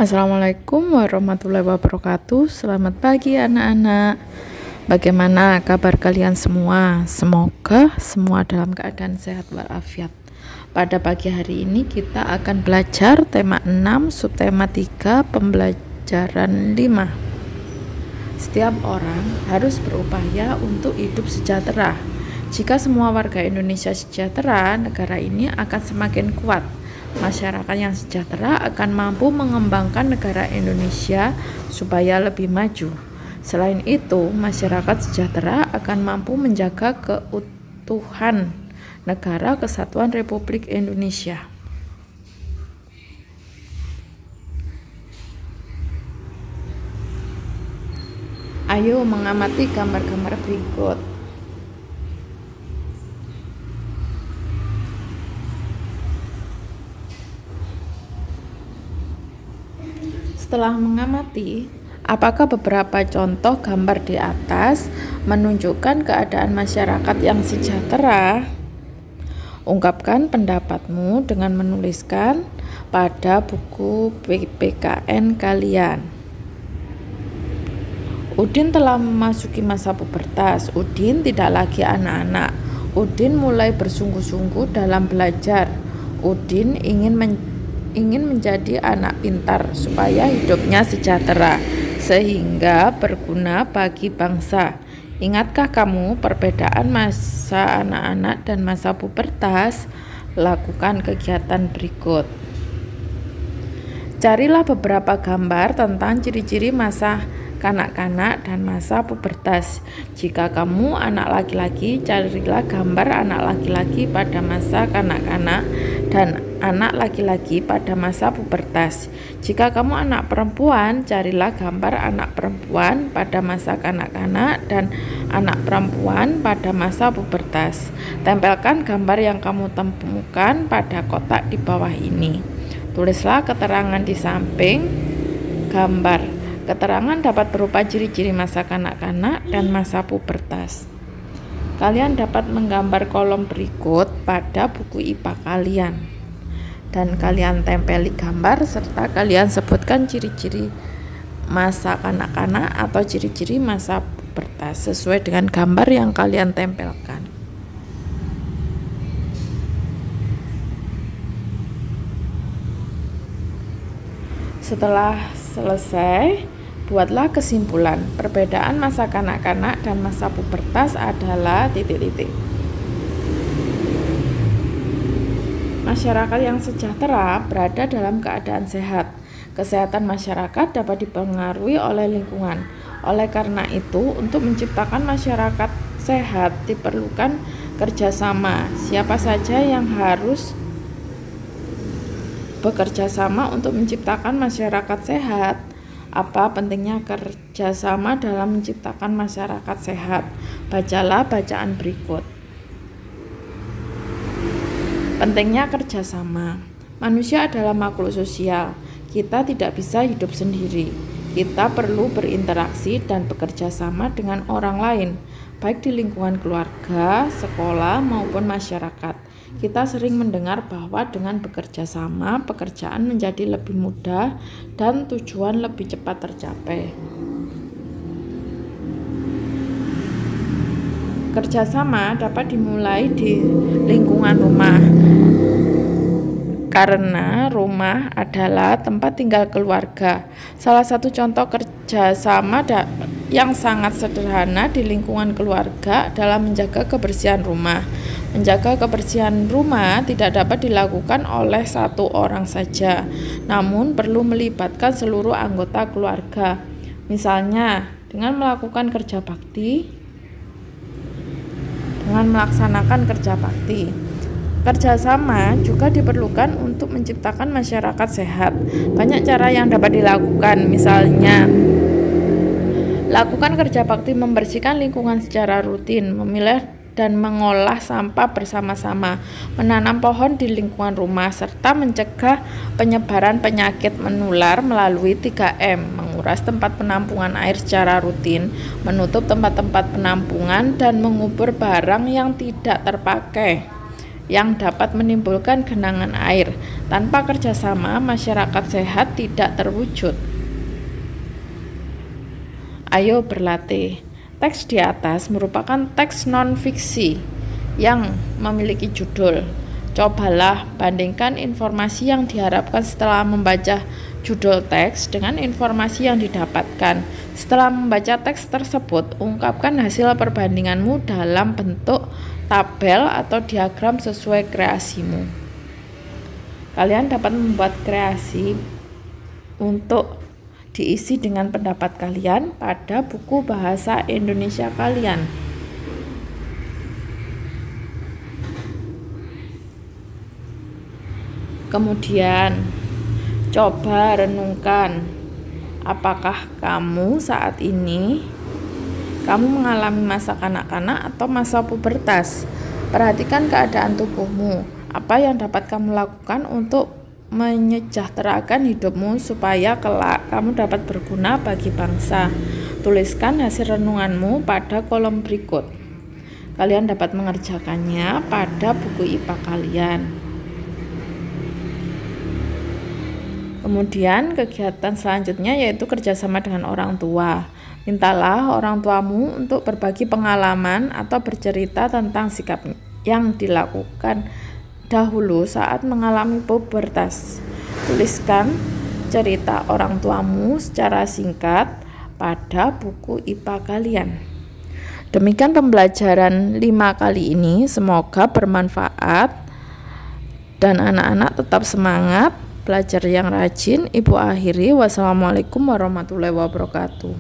Assalamualaikum warahmatullahi wabarakatuh. Selamat pagi anak-anak. Bagaimana kabar kalian semua? Semoga semua dalam keadaan sehat walafiat. Pada pagi hari ini kita akan belajar tema 6, subtema 3, pembelajaran 5. Setiap orang harus berupaya untuk hidup sejahtera. Jika semua warga Indonesia sejahtera, negara ini akan semakin kuat. Masyarakat yang sejahtera akan mampu mengembangkan negara Indonesia supaya lebih maju. Selain itu, masyarakat sejahtera akan mampu menjaga keutuhan Negara Kesatuan Republik Indonesia. Ayo mengamati gambar-gambar berikut. Setelah mengamati, apakah beberapa contoh gambar di atas menunjukkan keadaan masyarakat yang sejahtera? Ungkapkan pendapatmu dengan menuliskan pada buku PPKN kalian. Udin telah memasuki masa pubertas. Udin tidak lagi anak-anak. Udin mulai bersungguh-sungguh dalam belajar. Udin ingin menjadi anak pintar supaya hidupnya sejahtera sehingga berguna bagi bangsa. Ingatkah kamu perbedaan masa anak-anak dan masa pubertas? Lakukan kegiatan berikut. Carilah beberapa gambar tentang ciri-ciri masa kanak-kanak dan masa pubertas. Jika kamu anak laki-laki, carilah gambar anak laki-laki pada masa kanak-kanak dan anak laki-laki pada masa pubertas. Jika kamu anak perempuan, carilah gambar anak perempuan pada masa kanak-kanak dan anak perempuan pada masa pubertas. Tempelkan gambar yang kamu temukan pada kotak di bawah ini. Tulislah keterangan di samping gambar. Keterangan dapat berupa ciri-ciri masa kanak-kanak dan masa pubertas. Kalian dapat menggambar kolom berikut pada buku IPA kalian. Dan kalian tempeli gambar serta kalian sebutkan ciri-ciri masa kanak-kanak atau ciri-ciri masa pubertas sesuai dengan gambar yang kalian tempelkan. Setelah selesai, buatlah kesimpulan. Perbedaan masa kanak-kanak dan masa pubertas adalah titik-titik. Masyarakat yang sejahtera berada dalam keadaan sehat. Kesehatan masyarakat dapat dipengaruhi oleh lingkungan. Oleh karena itu, untuk menciptakan masyarakat sehat diperlukan kerjasama. Siapa saja yang harus bekerja sama untuk menciptakan masyarakat sehat? Apa pentingnya kerjasama dalam menciptakan masyarakat sehat? Bacalah bacaan berikut. Pentingnya kerjasama. Manusia adalah makhluk sosial. Kita tidak bisa hidup sendiri. Kita perlu berinteraksi dan bekerja sama dengan orang lain, baik di lingkungan keluarga, sekolah, maupun masyarakat. Kita sering mendengar bahwa dengan bekerja sama, pekerjaan menjadi lebih mudah dan tujuan lebih cepat tercapai. Kerjasama dapat dimulai di lingkungan rumah, karena rumah adalah tempat tinggal keluarga. Salah satu contoh kerjasama yang sangat sederhana di lingkungan keluarga adalah menjaga kebersihan rumah. Menjaga kebersihan rumah tidak dapat dilakukan oleh satu orang saja, namun perlu melibatkan seluruh anggota keluarga. Misalnya, dengan melakukan kerja bakti, dengan melaksanakan kerja bakti. Kerjasama juga diperlukan untuk menciptakan masyarakat sehat. Banyak cara yang dapat dilakukan, misalnya lakukan kerja bakti membersihkan lingkungan secara rutin, memilah dan mengolah sampah bersama-sama, menanam pohon di lingkungan rumah, serta mencegah penyebaran penyakit menular melalui 3M, menguras tempat penampungan air secara rutin, menutup tempat-tempat penampungan, dan mengubur barang yang tidak terpakai. yang dapat menimbulkan genangan air. Tanpa kerjasama, masyarakat sehat tidak terwujud. Ayo berlatih. Teks di atas merupakan teks non-fiksi yang memiliki judul. Cobalah bandingkan informasi yang diharapkan setelah membaca judul teks dengan informasi yang didapatkan. Setelah membaca teks tersebut, ungkapkan hasil perbandinganmu dalam bentuk tabel atau diagram sesuai kreasimu. Kalian dapat membuat kreasi untuk diisi dengan pendapat kalian pada buku bahasa Indonesia kalian. Kemudian, coba renungkan, apakah kamu saat ini mengalami masa kanak-kanak atau masa pubertas? Perhatikan keadaan tubuhmu. Apa yang dapat kamu lakukan untuk menyejahterakan hidupmu supaya kelak kamu dapat berguna bagi bangsa? Tuliskan hasil renunganmu pada kolom berikut. Kalian dapat mengerjakannya pada buku IPA kalian. Kemudian kegiatan selanjutnya yaitu kerjasama dengan orang tua. Mintalah orang tuamu untuk berbagi pengalaman atau bercerita tentang sikap yang dilakukan dahulu saat mengalami pubertas. Tuliskan cerita orang tuamu secara singkat pada buku IPA kalian. Demikian pembelajaran 5 kali ini, semoga bermanfaat dan anak-anak tetap semangat belajar yang rajin. Ibu akhiri, wassalamualaikum warahmatullahi wabarakatuh.